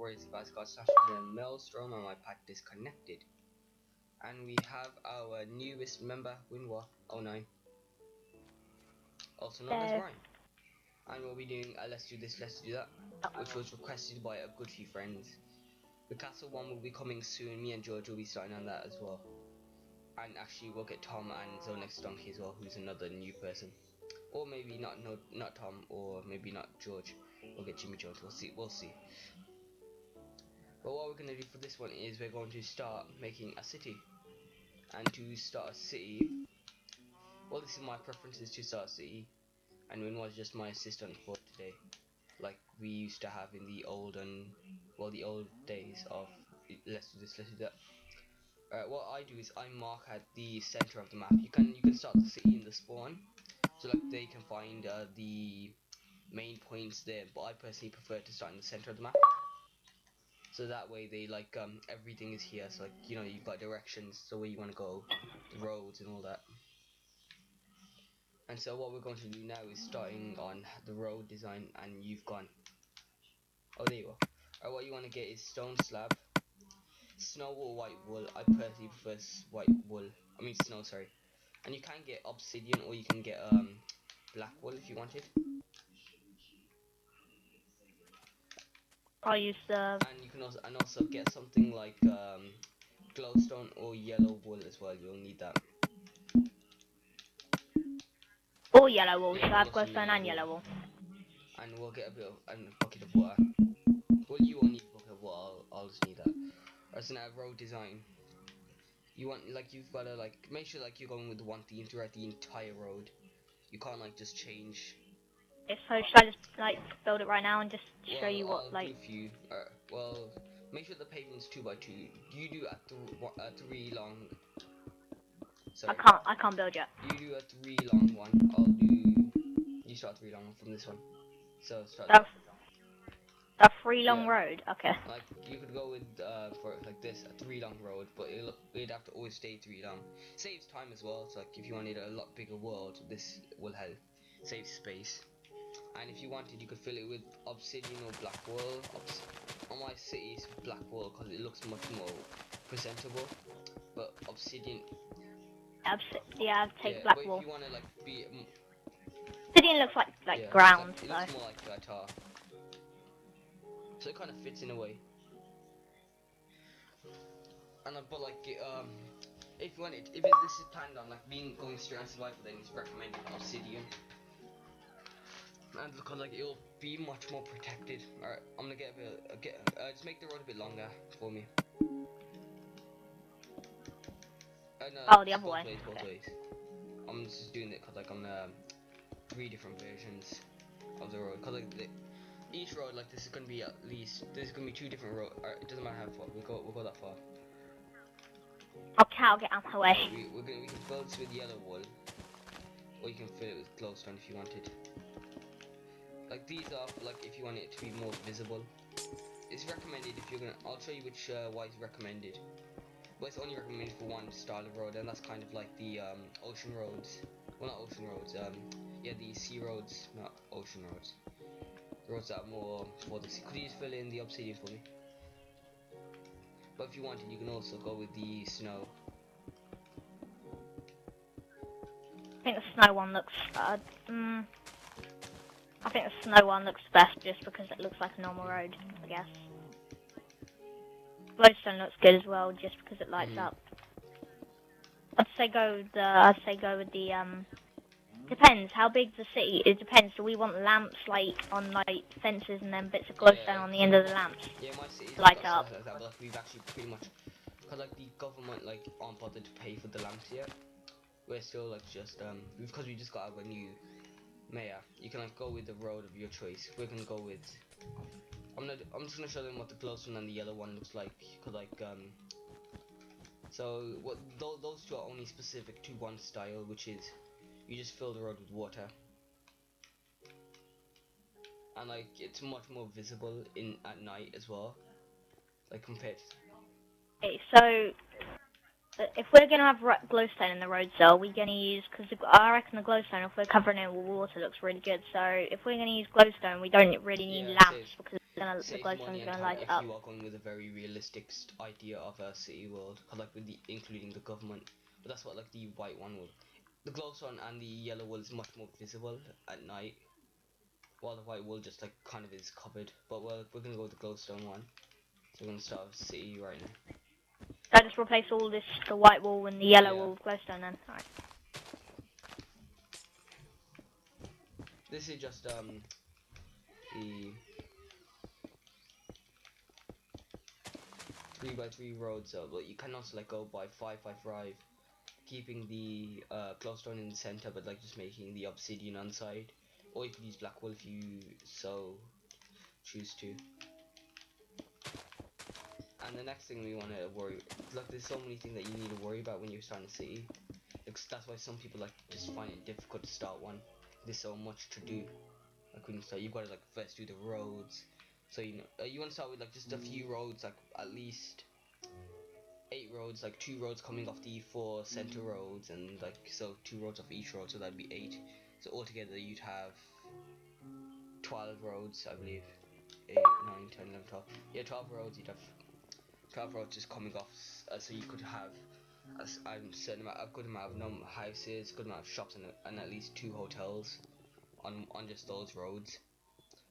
worries guys, got started in a maelstrom and my pack disconnected. And we have our newest member, Winwa09, also known as Ryan. And we'll be doing a let's do this, let's do that, which was requested by a good few friends. The castle one will be coming soon, me and George will be starting on that as well. And actually we'll get Tom and Zonex Donkey as well, who's another new person. Or maybe not Tom, or maybe not George. We'll get Jimmy Jones, we'll see. But what we're going to do for this one is we're going to start making a city. And to start a city, well, this is my preference, is to start a city. And Win was just my assistant for today, like we used to have in the old days of let's do this, let's do that. What I do is I mark at the center of the map. You can start the city in the spawn, so like they can find the main points there. But I personally prefer to start in the center of the map, so that way they like everything is here. So like you've got directions, so where you want to go, the roads and all that. And so what we're going to do now is starting on the road design, and you've gone. Oh, there you go. Alright, what you want to get is stone slab, snow or white wool. I personally prefer white wool. I mean snow, sorry. And you can get obsidian, or you can get black wool if you wanted. I'll use the. And you can also get something like glowstone or yellow wool as well. You'll need that. Or yellow wool, so I've glowstone and yellow wool. And we'll get a bucket of water. Well, you won't need a bucket of water, I'll just need that. Alright, so now road design. You want, you've gotta, make sure, you're going with one theme throughout the entire road. You can't, just change. So should I just, build it right now and just show you what, I'll do a few. Well, make sure the pavement's 2x2. You do a 3 long. Sorry. I can't build yet. You do a 3 long one. You start 3 long from this one. So start. A 3 long road, okay. You could go with for like this, a 3 long road, but it'd have to always stay 3 long. Saves time as well. So if you wanted a lot bigger world, this will help save space. And if you wanted, you could fill it with obsidian or black wool. On my city, it's black wool because it looks much more presentable. But obsidian. Yeah, take black wool. If you want to be. Obsidian looks like ground. It looks more like tar. So it kind of fits in a way. And but if you want it, if this is planned on going straight on survival, then it's recommended obsidian. And because it'll be much more protected. Alright, I'm gonna just make the road a bit longer for me. No, the other way. Both ways. I'm just doing it because I'm 3 different versions of the road. Because each road this is gonna be there's gonna be 2 different roads. It doesn't matter how far we'll go that far. Okay, I'll get out of my way. We can fill this with yellow wool, or you can fill it with glowstone if you wanted. These are if you want it to be more visible. It's recommended if you're gonna. I'll show you which why it's recommended. But it's only recommended for one style of road, and that's kind of like the ocean roads. Well, not ocean roads. Yeah, the sea roads, not ocean roads. The roads that are more for the sea. Could you just fill in the obsidian for me? But if you wanted, you can also go with the snow. I think the snow one looks. I think the snow one looks best just because it looks like a normal road, I guess. Glowstone looks good as well, just because it lights up. I'd say go with the depends how big the city. It depends. Do we want lamps on fences and then bits of glowstone on the end of the lamps? Yeah, my city light up. But we've actually pretty much because the government aren't bothered to pay for the lamps yet. We're still just because we just got our new mayor. You can go with the road of your choice. We're gonna go with. I'm just gonna show them what the glowstone and the yellow one looks like. So those 2 are only specific to one style, which is you just fill the road with water, and it's much more visible at night as well, compared. Okay, so if we're gonna have glowstone in the road, so we're gonna use because I reckon the glowstone, if we're covering it with water, looks really good. So if we're gonna use glowstone, we don't really need lamps because the Saves money glowstone's and gonna time light if up. you are going with a very realistic idea of a city world, like with the including the government. But that's what like the white one will. The glowstone and the yellow wool is much more visible at night, while the white wool just like kind of is covered. But we're gonna go with the glowstone one. So we're gonna start with city right now. So I just replace all this, the white wool and the yellow Yeah. wool with glowstone then. Alright. This is just the 3x3 road, so but you can also like go by 5x5, keeping the glowstone in the center, but like just making the obsidian on side. Or you could use black wool if you so choose to. And the next thing we want to worry, look, there's so many things that you need to worry about when you're starting a city. That's why some people like just find it difficult to start one. There's so much to do. Like when you start, you've got to like first do the roads. So you know, you want to start with like just a few roads, like at least 8 roads, like 2 roads coming off the 4 center roads, and like so 2 roads off each road, so that'd be 8. So altogether you'd have 12 roads, I believe. 8, 9, 10, 11, 12. Yeah, 12 roads. You'd have 12 roads just coming off, so you could have a good amount of houses, good amount of shops, and at least 2 hotels on just those roads.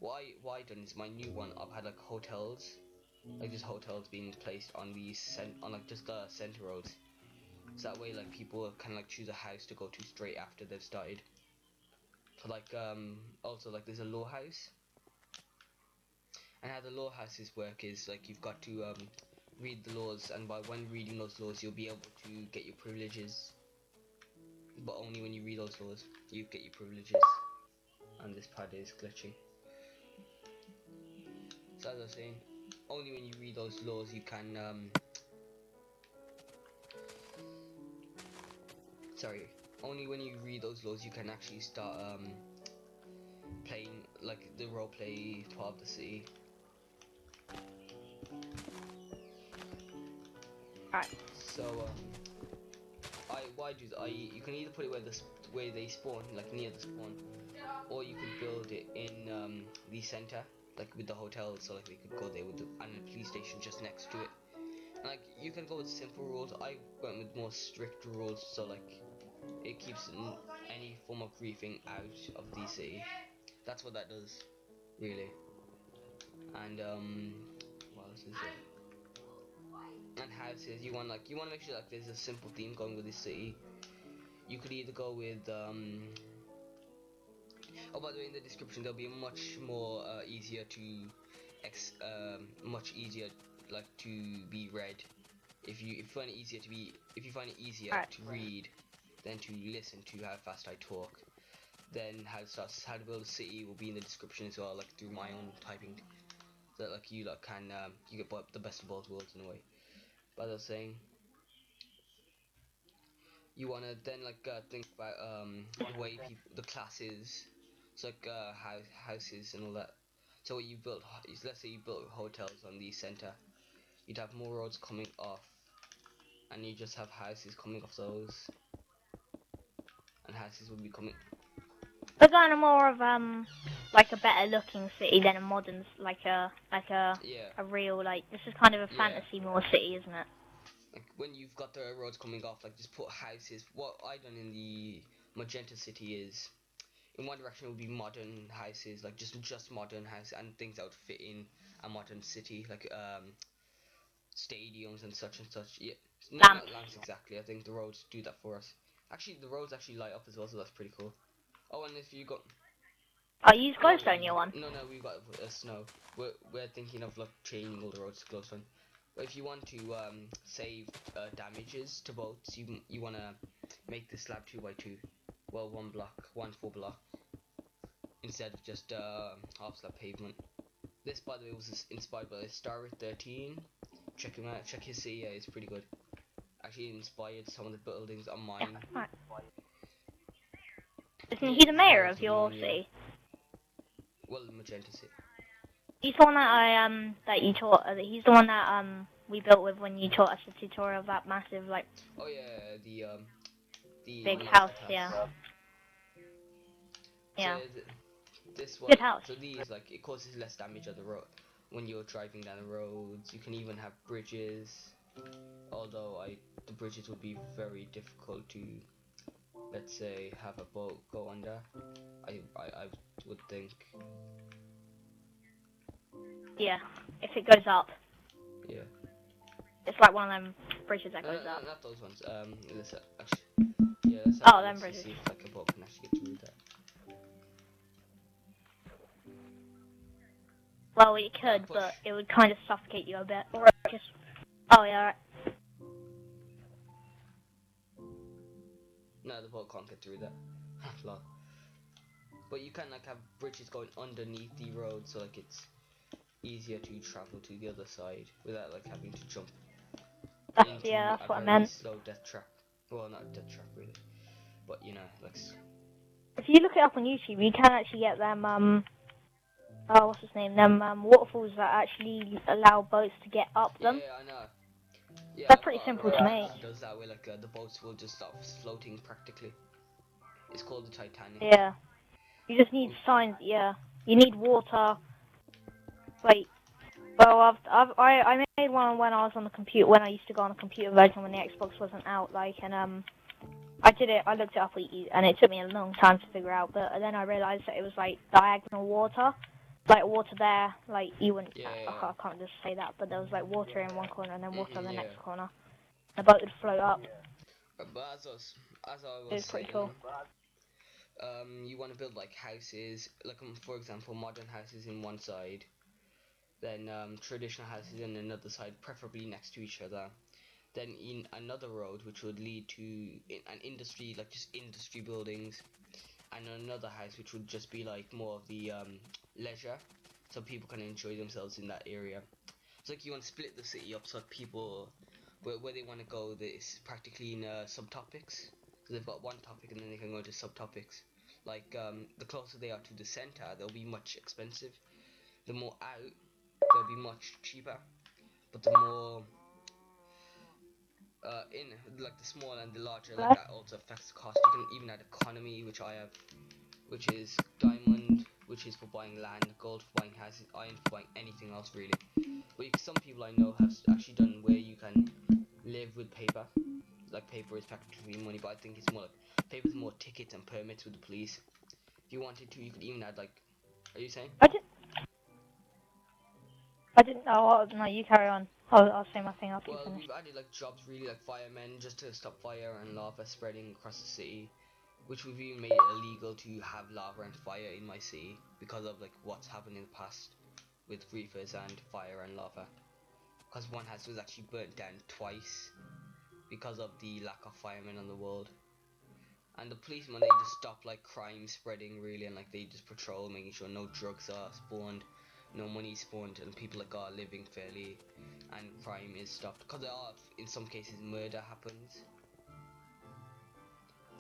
What I done is my new one. I've had like hotels, like just hotels being placed on on like just the center roads. So that way, like people can like choose a house to go to straight after they've started. So like also like there's a law house, and how the law houses work is like you've got to read the laws, and by when reading those laws you'll be able to get your privileges, but only when you read those laws you get your privileges. And this pad is glitching. So as I was saying, only when you read those laws you can sorry, only when you read those laws you can actually start playing like the roleplay part of the city. Alright. So you can either put it where they spawn, like near the spawn, or you could build it in the center, like with the hotel, so like they could go there with and the police station just next to it. And, like you can go with simple rules. I went with more strict rules, so like it keeps any form of griefing out of the city. That's what that does, really. And what else is it? And houses, you want to make sure like there's a simple theme going with this city. You could either go with oh, by the way, in the description there'll be much more easier to much easier like to be read. If you find it easier All right. to read than to listen to how fast I talk, then how to build a city will be in the description as well, like through my own typing, so that like you like can you get the best of both worlds in a way. But as I was saying, you wanna then like think about the way the classes, so like houses and all that. So what you built is, let's say you built hotels on the center, you'd have more roads coming off, and you just have houses coming off those, and houses will be coming. We're going to more of like a better looking city than a modern, like Yeah, a real, like, this is kind of a yeah. fantasy more city, isn't it? Like when you've got the roads coming off, like just put houses. What I done in the magenta city is, in one direction it would be modern houses, like just modern houses and things that would fit in a modern city, like stadiums and such. Yeah, no, Lamps. not lamps exactly. I think the roads do that for us. Actually, the roads actually light up as well, so that's pretty cool. Oh, and if you got Oh, you use no, glowstone, your one? no, we got snow. We're thinking of like changing all the roads to glowstone. But if you want to save damages to boats, you wanna make the slab 2x2. Well, one block, 1 4 block, instead of just half slab pavement. This, by the way, was inspired by Star 13. Check him out. Check his city. Yeah, it's pretty good. Actually, inspired some of the buildings on mine. Right. Isn't Yeah, he the he's mayor mayor of the your one, yeah. city? Well, magenta city. He's the one that that you taught, he's the one that we built with when you taught us the tutorial of that massive, like, Oh yeah, the big mascot house, yeah. So Yeah. this one, Good house. so these like it causes less damage on the road, when you're driving down the roads. You can even have bridges, although the bridges would be very difficult to, let's say, have a boat go under. I would think. Yeah, if it goes up. Yeah. It's like one of them bridges that No, goes no, up. not those ones. Let's actually, yeah, let's have Oh, a them look to bridges. see if like a boat can actually get through that. Well, it could, Push. but it would kind of suffocate you a bit. Or just. Oh yeah. Right. No, the boat can't get through that. Lol. But you can like have bridges going underneath the road, so like it's easier to travel to the other side without like having to jump into That's a what I very meant. slow death trap. Well, not death trap really, but you know, like. If you look it up on YouTube, you can actually get them. Oh, what's his name? Them waterfalls that actually allow boats to get up them. Yeah, I know. Yeah, They're I've pretty got a simple to friend make. who does that where like the boats will just start floating practically. It's called the Titanic. Yeah. You just need signs. Yeah. You need water. Wait. Well, I made one when I was on the computer, when I used to go on the computer version when the Xbox wasn't out, like, and I did it, I looked it up, and it took me a long time to figure out, but then I realised that it was, like, diagonal water, like, water there, like, you wouldn't, Yeah. I can't just say that, but there was, like, water in one corner and then water in the Yeah. next corner. The boat would float up. But as I It was was pretty saying, cool. you want to build like houses, like for example, modern houses in one side, then traditional houses in another side, preferably next to each other. Then in another road, which would lead to an industry, like just industry buildings, and another house, which would just be like more of the leisure, so people can enjoy themselves in that area. It's like you want to split the city up so that people, where they want to go, it's practically in subtopics. So they've got one topic and then they can go into subtopics. Like the closer they are to the center, they'll be much expensive. The more out, they'll be much cheaper. But the more in, like the smaller and the larger, like that also affects the cost. You can even add economy, which I have, which is diamond, which is for buying land, gold for buying houses, iron for buying anything else really. But some people I know have actually done where you can live with paper. Like paper is practically money, but I think it's more like paper's more tickets and permits with the police. If you wanted to, you could even add like. Are you saying? I didn't know. No, you carry on. I'll say my thing after you Well, finish. we've added like jobs really, like firemen, just to stop fire and lava spreading across the city. Which we've even made it illegal to have lava and fire in my city because of like what's happened in the past with reefers and fire and lava. Because one house was actually burnt down twice because of the lack of firemen in the world. And the policemen, they just stop like crime spreading really, and like they just patrol, making sure no drugs are spawned, no money spawned, and people like are living fairly, and crime is stopped. Because there are, in some cases, murder happens.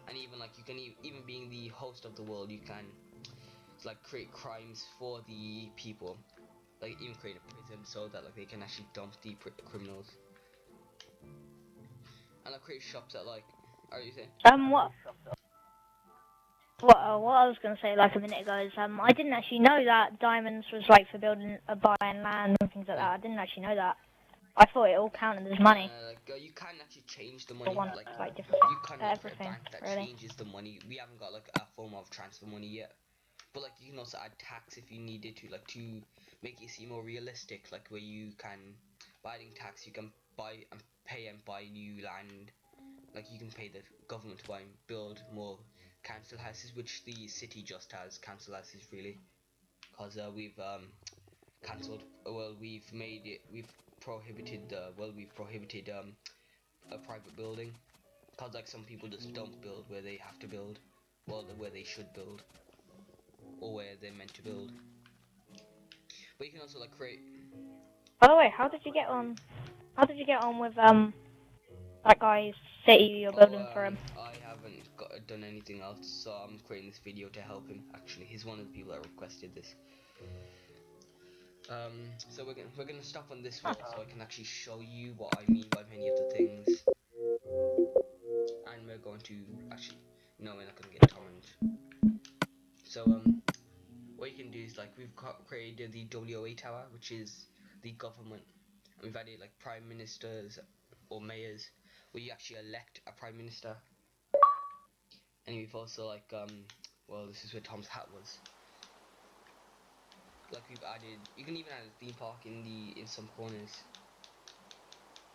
And even like you can even being the host of the world, you can like create crimes for the people, like even create a prison so that like they can actually dump the criminals, and like create shops that like. Are you saying? What I was going to say like a minute ago is I didn't actually know that diamonds was like for building buying land and things like that. I didn't actually know that. I thought it all counted as money. You can actually change the money. Like different You can like create a bank that really. changes the money. We haven't got like a form of transfer money yet, but like you can also add tax if you needed to, like to make it seem more realistic. Like where you can, by adding tax, you can buy and pay and buy new land. Like you can pay the government to buy and build more council houses, which the city just has council houses really, because we've cancelled. Well, we've made it. We've prohibited. We've prohibited a private building, because like some people just don't build where they have to build, well, where they should build, or where they're meant to build. But you can also like create. By the way, how did you get on? How did you get on with that guy's city you're building for him? I haven't done anything else, so I'm creating this video to help him. Actually, he's one of the people that requested this. So we're gonna stop on this wall so I can actually show you what I mean by many of the things, and we're going to actually no, we're not gonna get torrent. So what you can do is like we've created the WOA Tower, which is the government. And we've added like prime ministers or mayors, where you actually elect a prime minister. And we've also like well, this is where Tom's hat was. Like we've added, you can even add a theme park in some corners.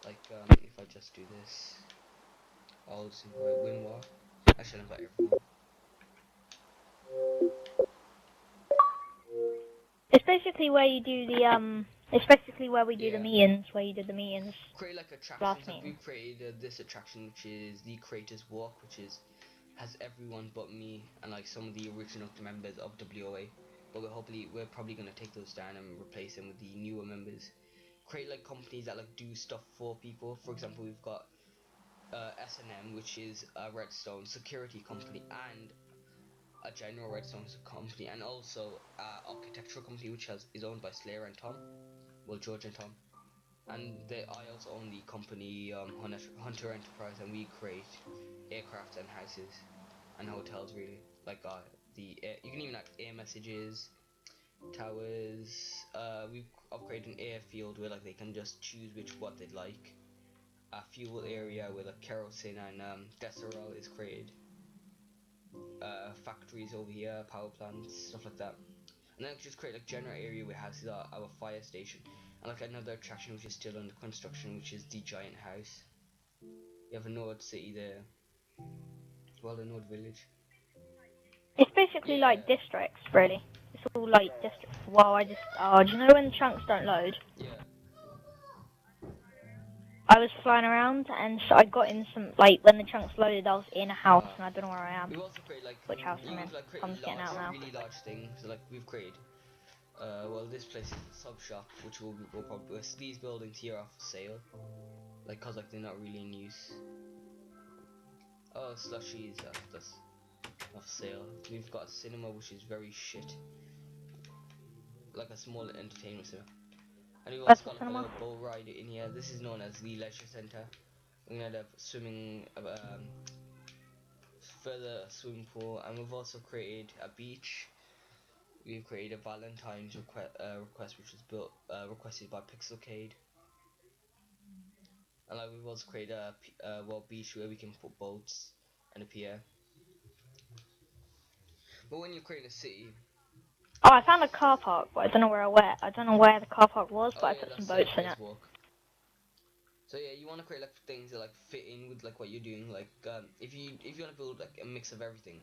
Like if I just do this, I'll just invite Winwar. I should invite everyone. It's basically where you do the. It's basically where we do the Yeah. meetings. Where you did the meetings. Create like Last attractions. Like meeting. we've created this attraction, which is the Creators Walk, which is has everyone but me and like some of the original members of WOA. But we're probably gonna take those down and replace them with the newer members. Create like companies that like do stuff for people. For example, we've got S&M, which is a redstone security company and a general redstone company, and also architectural company which is owned by Slayer and Tom, well, George and Tom. And I also own the company Hunter Enterprise, and we create aircraft and houses and hotels, really. Like you can even have air messages, towers. We've upgraded an airfield where like they can just choose what they'd like. A fuel area where like kerosene and deserol is created. Factories over here, power plants, stuff like that. And then just create like general area where houses are, our fire station, and like another attraction which is still under construction, which is the giant house. You have a Nord city there, well, a Nord village. It's basically Yeah, like districts, really. It's all like districts. Wow, I just. Oh, do you know when chunks don't load? yeah. I was flying around and so I got in some. Like when the chunks loaded, I was in a house and I don't know where I am. We've also created like Which house you I'm can in. like create Tom's getting large, out now. really large things. So like we've created. Well, this place is a sub shop, which will probably these buildings here are for sale, like cause like they're not really in use. Oh, slushies, that's off sale. We've got a cinema which is very shit, like a small entertainment center. And we've Where's also the got like a cinema? little boat ride in here. This is known as the leisure center. We're gonna have swimming, further swimming pool, and we've also created a beach. We've created a Valentine's request, which was requested by Pixelcade, and like we've also created a beach where we can put boats and a pier. But when you create a city, Oh, I found a car park, but I don't know where I went. I don't know where the car park was, but oh I yeah, put some that's boats in Players it. Walk. So yeah, you want to create like things that like fit in with like what you're doing. Like if you want to build like a mix of everything,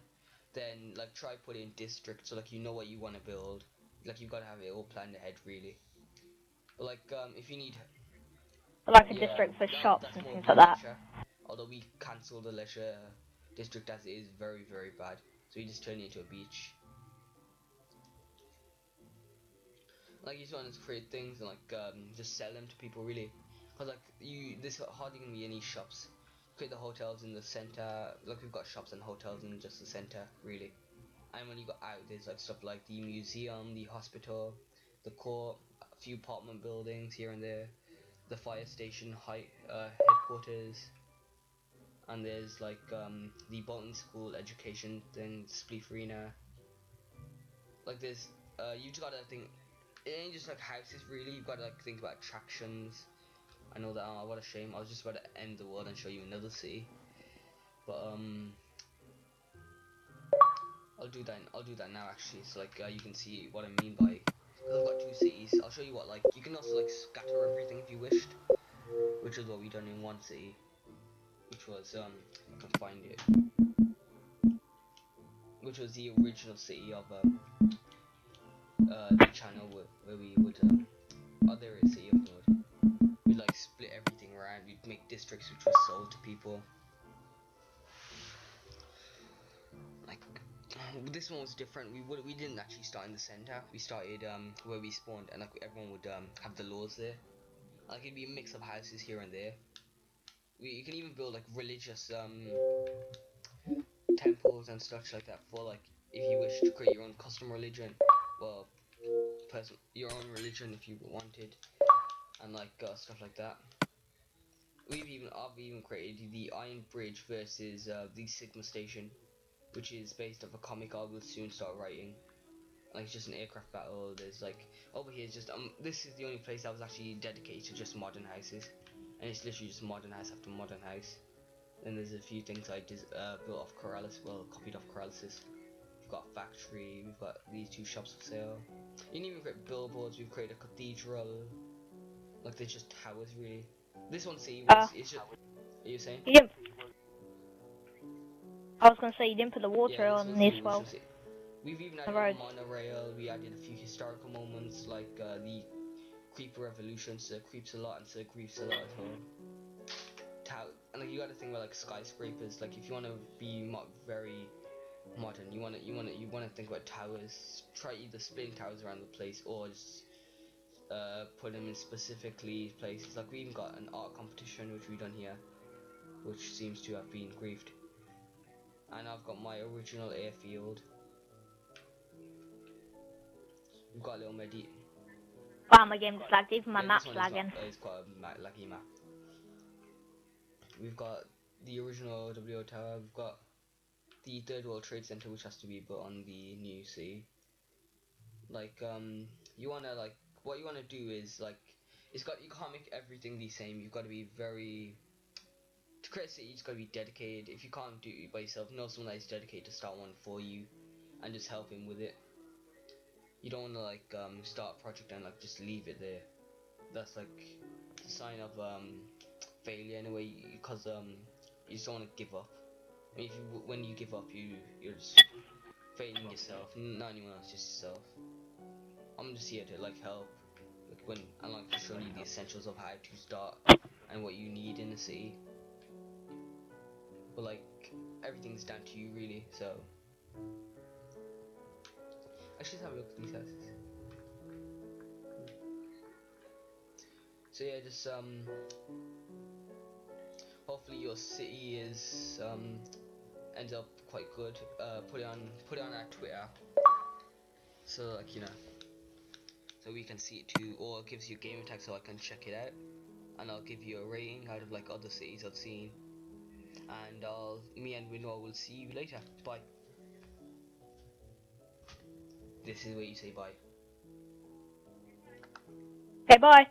then like try put in districts so like you know what you want to build. Like you've got to have it all planned ahead, really. But like if you need, Like a yeah, district for shops that's and more things the like that. leisure. Although we cancelled the leisure district as it is very bad, so we just turned it into a beach. Like you just want to create things and like just sell them to people, really. Cause like there's hardly gonna be any shops. Create the hotels in the center. Like we've got shops and hotels in just the center, really. And when you go out, there's like stuff like the museum, the hospital, the court, a few apartment buildings here and there, the fire station, headquarters, and there's like the Bolton School education thing, Spleef Arena. Like there's you just gotta think. It ain't just like houses, really. You've got to like think about attractions. I know that. Oh, what a shame. I was just about to end the world and show you another city, but I'll do that now actually. So like you can see what I mean by. Because I've got two cities. I'll show you what like you can also like scatter everything if you wished, which is what we done in one city, which was I can find it, which was the original city of the channel where we would oh, there is city of Nord. We'd like split everything around. We'd make districts which were sold to people. Like this one was different. We didn't actually start in the center. We started where we spawned, and like everyone would have the laws there. Like it'd be a mix of houses here and there. You can even build like religious temples and stuff like that for like if you wish to create your own custom religion. Well, your own religion if you wanted, and like stuff like that. I've even created the Iron Bridge versus the Sigma Station, which is based off a comic I will soon start writing. like just an aircraft battle. There's like over here is just this is the only place that was actually dedicated to just modern houses, and it's literally just modern house after modern house. Then there's a few things I just built off Corrales, well copied off Corrales. We've got a factory, we've got these 2 shops for sale. You can even create billboards. We've created a cathedral. Like they're just towers really. This one, see, was it's just. Are you saying? You didn't. I was gonna say you didn't put the Yeah, water this on was this the well. original city. We've even The added a road. monorail. We added a few historical moments like the Creeper Revolution. So it creeps a lot and so it creeps a lot as well. And like you got to think about like skyscrapers. Like if you want to be very modern, you want to think about towers. Try either splitting towers around the place or just put them in specifically places. Like we even got an art competition which we done here, which seems to have been griefed. And I've got my original airfield. We've got a little medi. Wow, my game just lagged. Even my Yeah, map's this one lagging. is quite a laggy map. We've got the original WO tower. We've got the Third World Trade Center, which has to be built on the new city. Like you wanna like what you wanna do is like you can't make everything the same. You've got to be very to create a city. You've got to be dedicated. If you can't do it by yourself, know someone that is dedicated to start one for you, and just help him with it. You don't wanna like start a project and like just leave it there. That's like a sign of failure in a way, because you just don't want to give up. I mean, when you give up, you're just failing yourself, not anyone else, just yourself. I'm just here to like help, and like show you the essentials of how to start and what you need in the city. But like everything's down to you really. So I should have a look at these houses. So yeah, just hopefully your city is ends up quite good. Put it on our Twitter, so like so we can see it too, or it gives you a gamer tag so I can check it out, and I'll give you a rating out of like other cities I've seen, and me and Winnow will see you later. Bye. This is where you say bye. Okay, bye.